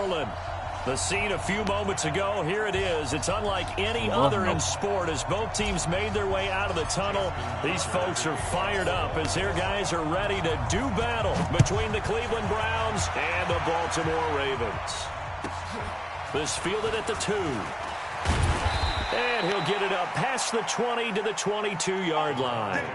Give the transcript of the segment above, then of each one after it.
Cleveland. The scene a few moments ago, here it is. It's unlike any other in sport as both teams made their way out of the tunnel. These folks are fired up as their guys are ready to do battle between the Cleveland Browns and the Baltimore Ravens. This fielded at the 2. And he'll get it up past the 20 to the 22-yard line.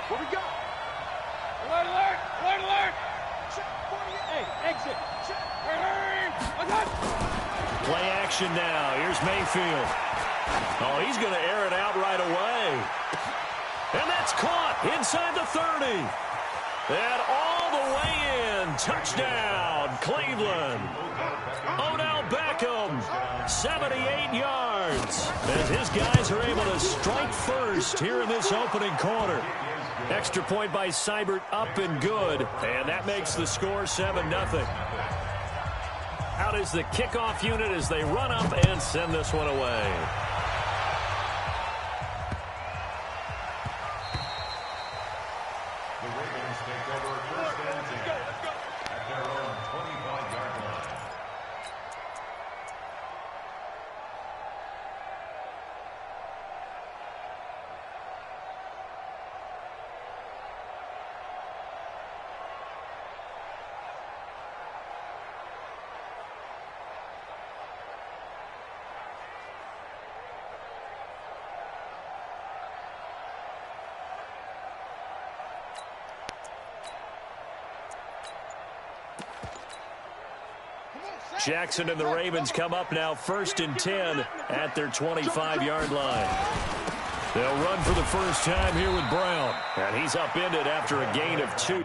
What we got? Alert, alert! Alert, alert! Check, 48. Hey, exit! Check! Hurry! Play action now. Here's Mayfield. Oh, he's going to air it out right away. And that's caught inside the 30. And all the way in. Touchdown, Cleveland. Odell Beckham, 78 yards. As his guys are able to strike first here in this opening quarter. Extra point by Seibert, up and good. And that makes the score 7-0. Out is the kickoff unit as they run up and send this one away. The Ravens take over first and 10 at their own 25-yard line. Jackson and the Ravens come up now 1st and 10 at their 25-yard line. They'll run for the first time here with Brown. And he's upended after a gain of 2.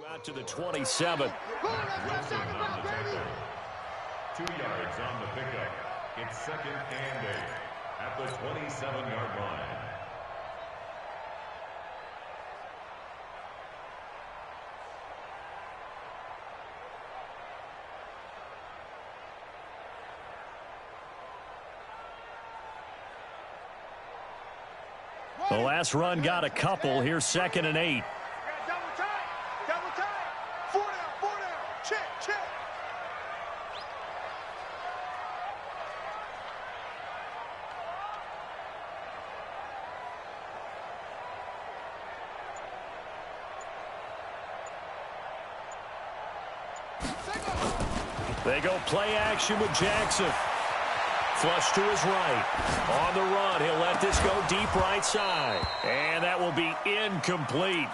Out to the 27. 2 yards on the pickup. It's 2nd and 8 at the 27-yard line. The last run got a couple. Here's 2nd and 8. Double time! 4 down! Check! They go play action with Jackson. Flush to his right. On the deep right side. And that will be incomplete.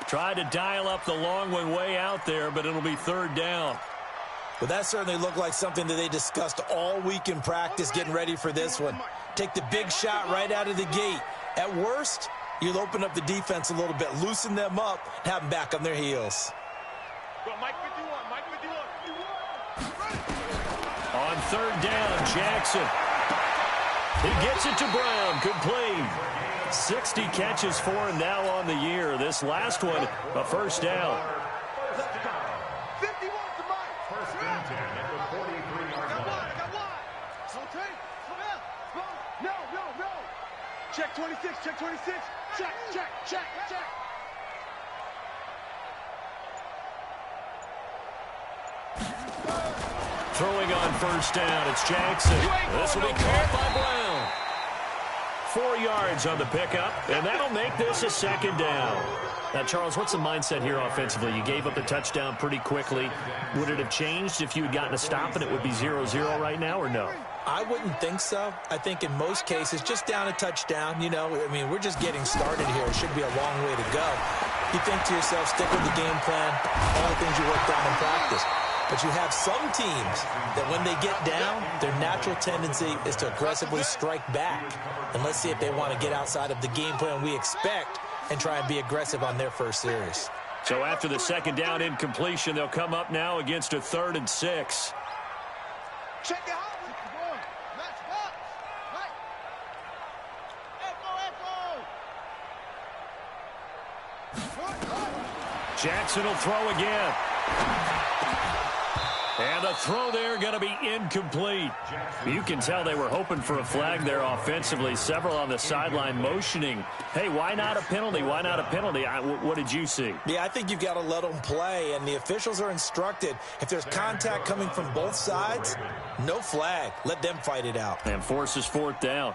Tried to dial up the long one way out there, but it'll be third down. Well, that certainly looked like something that they discussed all week in practice getting ready for this one. Take the big shot right out of the gate. At worst, you'll open up the defense a little bit, loosen them up, and have them back on their heels. Mike 51, Mike 51. On third down, Jackson. He gets it to Brown, complete. 60 catches for him now on the year. This last one, a first down. 51 to Mike. First and 10 at the 43-yard line. I got one. Okay. No. Check 26, check 26. Check. Throwing on first down, it's Jackson. This will be caught by Brown. 4 yards on the pickup, and that'll make this a second down. Now, Charles, what's the mindset here offensively? You gave up the touchdown pretty quickly. Would it have changed if you had gotten a stop and it would be 0-0 right now, or no? I wouldn't think so. I think in most cases, just down a touchdown, you know, I mean, we're just getting started here. It should be a long way to go. You think to yourself, stick with the game plan, all the things you worked on in practice. But you have some teams that when they get down, their natural tendency is to aggressively strike back. And let's see if they want to get outside of the game plan we expect and try and be aggressive on their first series. So after the second down incompletion, they'll come up now against a 3rd and 6. Check it out. Jackson will throw again. And the throw there going to be incomplete. You can tell they were hoping for a flag there offensively. Several on the sideline motioning. Hey, why not a penalty? Why not a penalty? What did you see? Yeah, I think you've got to let them play, and the officials are instructed. If there's contact coming from both sides, no flag. Let them fight it out. And forces 4th down.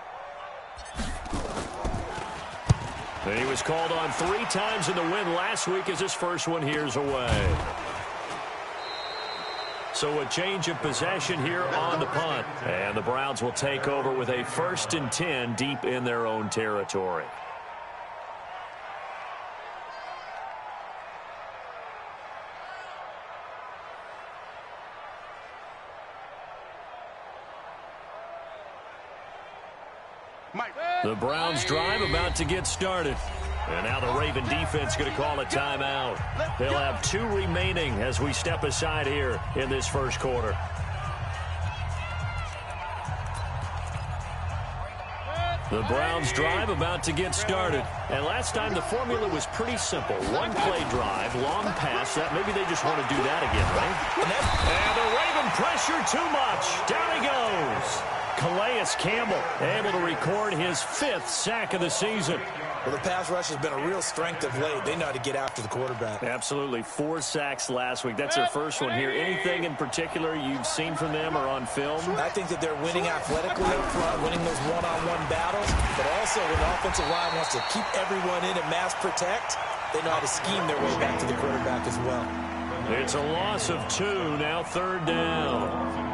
He was called on 3 times in the win last week as his first one here's away. So a change of possession here on the punt. And the Browns will take over with a 1st and 10 deep in their own territory. The Browns drive about to get started. And now the Raven defense going to call a timeout. They'll have 2 remaining as we step aside here in this first quarter. The Browns drive about to get started. And last time the formula was pretty simple. 1 play drive, long pass. That maybe they just want to do that again, right? And the Raven pressure too much. Down he goes. Calais Campbell able to record his 5th sack of the season. Well, the pass rush has been a real strength of late. They know how to get after the quarterback. Absolutely. 4 sacks last week. That's their first one here. Anything in particular you've seen from them or on film? I think that they're winning athletically up front, winning those one-on-one battles, but also when the offensive line wants to keep everyone in and mass protect, they know how to scheme their way back to the quarterback as well. It's a loss of 2, now 3rd down.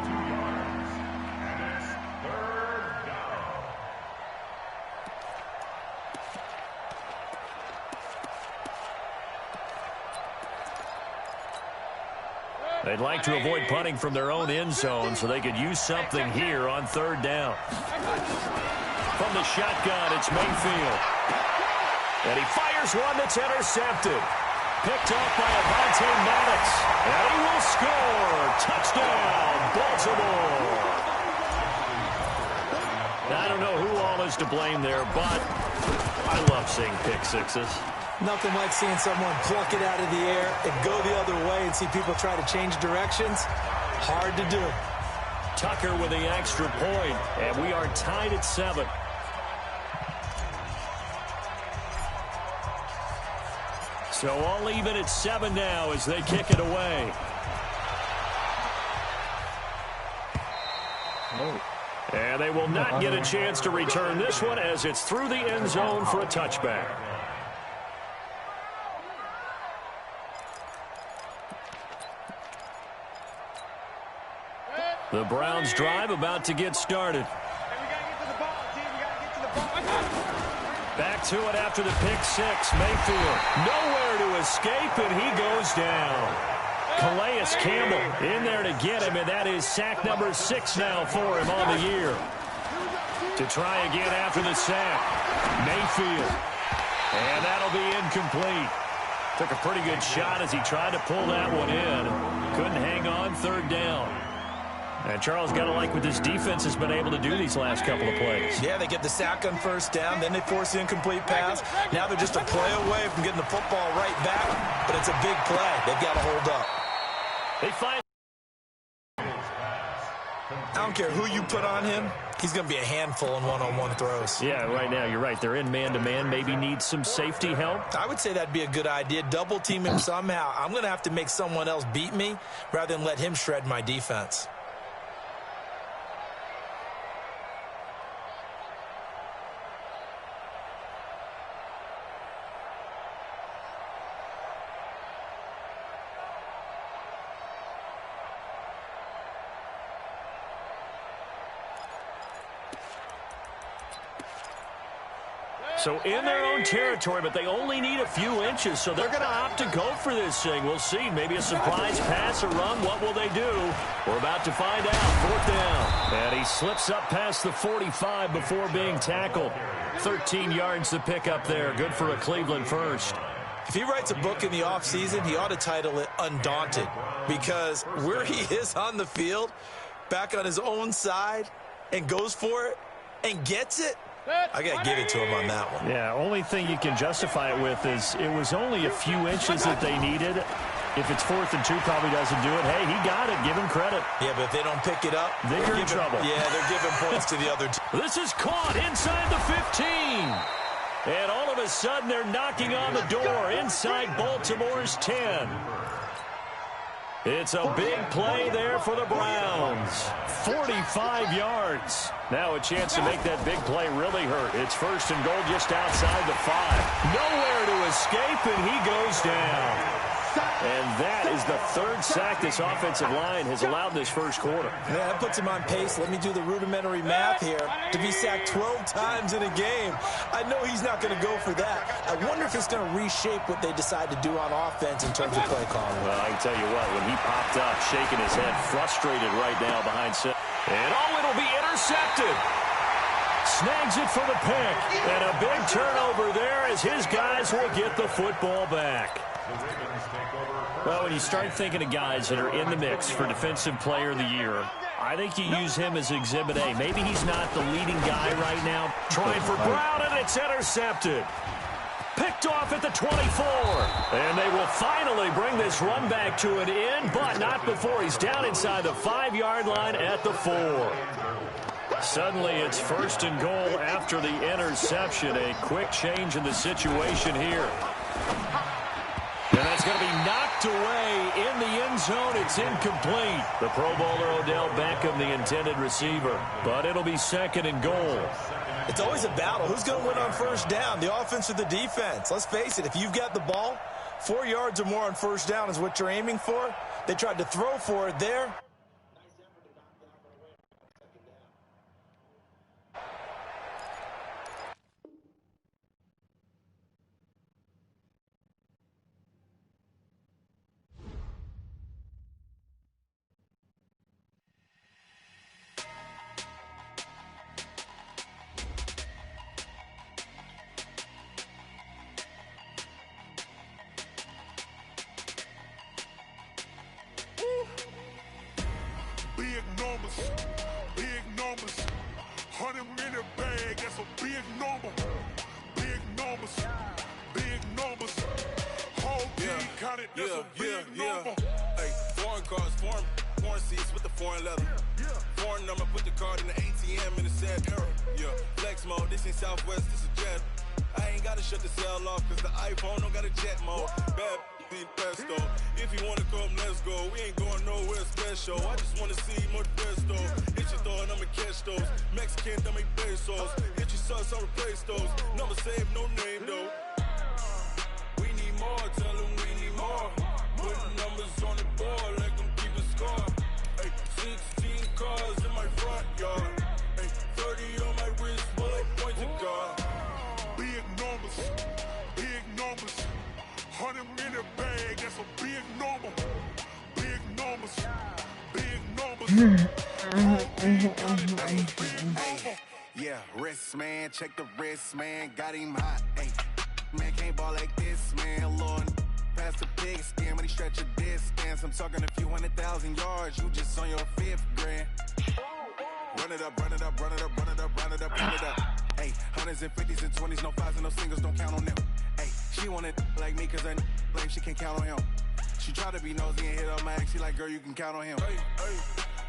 They'd like to avoid punting from their own end zone so they could use something here on 3rd down. From the shotgun, it's Mayfield. And he fires one that's intercepted. Picked off by Avonte Maddox. And he will score. Touchdown, Baltimore. Now, I don't know who all is to blame there, but I love seeing pick sixes. Nothing like seeing someone pluck it out of the air and go the other way and see people try to change directions. Hard to do. Tucker with the extra point, and we are tied at 7. So all even at 7 now as they kick it away. And they will not get a chance to return this one as it's through the end zone for a touchback. The Browns drive about to get started. Hey, we got to get to the ball, team. We got to get to the ball. Back to it after the pick six. Mayfield nowhere to escape, and he goes down. Calais Campbell in there to get him, and that is sack number 6 now for him on the year. To try again after the sack. Mayfield. And that'll be incomplete. Took a pretty good shot as he tried to pull that one in. Couldn't hang on, 3rd down. And Charles, got to like what this defense has been able to do these last couple of plays. Yeah, they get the sack on 1st down, then they force the incomplete pass. Now they're just a play away from getting the football right back, but it's a big play. They've got to hold up. They find. I don't care who you put on him. He's going to be a handful in one-on-one throws. Yeah, right now, you're right. They're in man-to-man. Maybe need some safety help. I would say that'd be a good idea. Double team him somehow. I'm going to have to make someone else beat me rather than let him shred my defense. So in their own territory, but they only need a few inches, so they're going to opt to go for this thing. We'll see. Maybe a surprise pass or run. What will they do? We're about to find out. 4th down. And he slips up past the 45 before being tackled. 13 yards to pick up there. Good for a Cleveland first. If he writes a book in the offseason, he ought to title it Undaunted, because where he is on the field, back on his own side, and goes for it and gets it, I got to give it to him on that one. Yeah, only thing you can justify it with is it was only a few inches that they needed. If it's 4th and 2, probably doesn't do it. Hey, he got it. Give him credit. Yeah, but if they don't pick it up, they're in trouble. Yeah, they're giving points to the other team. This is caught inside the 15. And all of a sudden, they're knocking on the door inside Baltimore's 10. It's a big play there for the Browns. 45 yards. Now a chance to make that big play really hurt. It's 1st and goal just outside the 5. Nowhere to escape, and he goes down. And that is the 3rd sack this offensive line has allowed this first quarter. Yeah, that puts him on pace. Let me do the rudimentary math here. To be sacked 12 times in a game, I know he's not going to go for that. I wonder if it's going to reshape what they decide to do on offense in terms of play calling. Well, I can tell you what, when he popped up, shaking his head, frustrated right now behind center. And it'll be intercepted. Snags it for the pick. And a big turnover there as his guys will get the football back. Well, when you start thinking of guys that are in the mix for Defensive Player of the Year, I think you use him as Exhibit A. Maybe he's not the leading guy right now. Trying for Brown, and it's intercepted. Picked off at the 24. And they will finally bring this run back to an end, but not before he's down inside the 5-yard line at the 4. Suddenly, it's 1st and goal after the interception. A quick change in the situation here. And that's going to be knocked away in the end zone. It's incomplete. The Pro Bowler Odell Beckham, the intended receiver. But it'll be 2nd and goal. It's always a battle. Who's going to win on 1st down, the offense or the defense? Let's face it, if you've got the ball, 4 yards or more on 1st down is what you're aiming for. They tried to throw for it there. Big numbers, 100 minute bag, that's a big number. Big numbers, whole team counted, that's a big number. Hey, foreign cars, foreign seats with the foreign leather. Foreign number, put the card in the ATM in the sad era. Yeah, flex mode, this ain't Southwest, this is Jet. I ain't gotta shut the cell off, cause the iPhone don't got a jet mode. Bad in pesto. If you wanna come, let's go. We ain't going nowhere special. I just wanna see more Modesto. Hit your thought, I'ma catch those. Mexican, I make pesos. Hit your sauce, I'll replace those. Number saved, no name though. We need more, tell them we need more. Putting numbers on the board, like them keep a score. Hey, 16 cars in my front yard. Hey, 30 on my wrist, while I point to God. Big Yeah, wrist man, check the wrist man, got him hot. Hey, man can't ball like this, man. Lord, past the pig skin when he stretch a distance. I'm talking a few 100,000 yards, you just on your 5th grand. Run it up, run it up, run it up, run it up, run it up, run it up. Hey, hundreds and 50s and 20s, no 5s and no singles, don't count on them. Hey, she want it like me, cause I blame she can't count on him. She try to be nosy and hit up my ex, she like, girl, you can count on him. Hey, hey,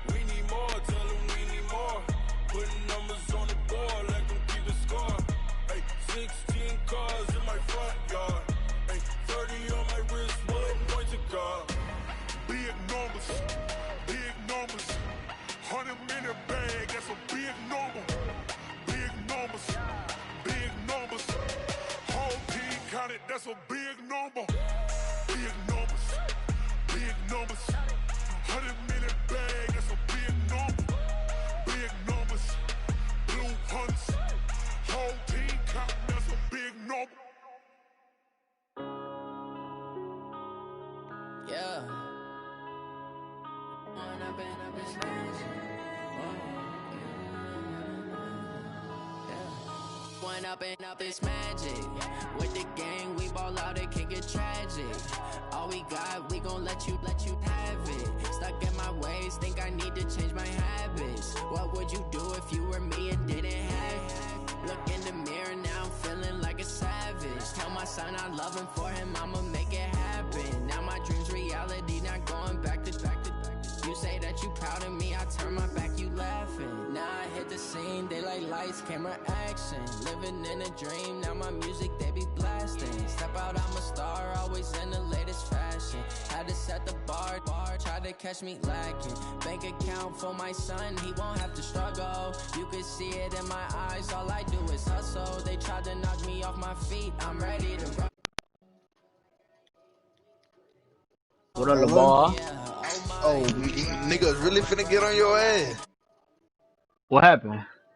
we need more, tell him we need more. Putting numbers on the board, let them keep the score. Hey, 16 cars in my front yard. Hey, 30 on my wrist, one point to God. Big numbers, big numbers. 100-minute bag, that's a big number. Big numbers, big numbers. Whole team counted, that's a big number. Big numbers, big numbers. 100-minute bag, that's a big number. Big numbers, blue hunts. Whole team counting, that's a big number. Yeah. One up and up is magic. With the gang, we ball out, it can get tragic. All we got, we gon' let you have it. Stuck in my ways, think I need to change my habits. What would you do if you were me and didn't have it? Look in the mirror, now I'm feeling like a savage. Tell my son I love him, for him I'ma make it happen. Now my dream's reality, not going back to. You say that you proud of me, I turn my back, you laughing. Now I hit the scene, they like lights, camera, action. Living in a dream, now my music, they be blasting. Step out, I'm a star, always in the latest fashion. Had to set the bar, try to catch me lacking. Bank account for my son, he won't have to struggle. You can see it in my eyes, all I do is hustle. They tried to knock me off my feet, I'm ready to run. What on the ball? Oh, niggas really finna get on your ass. What happened?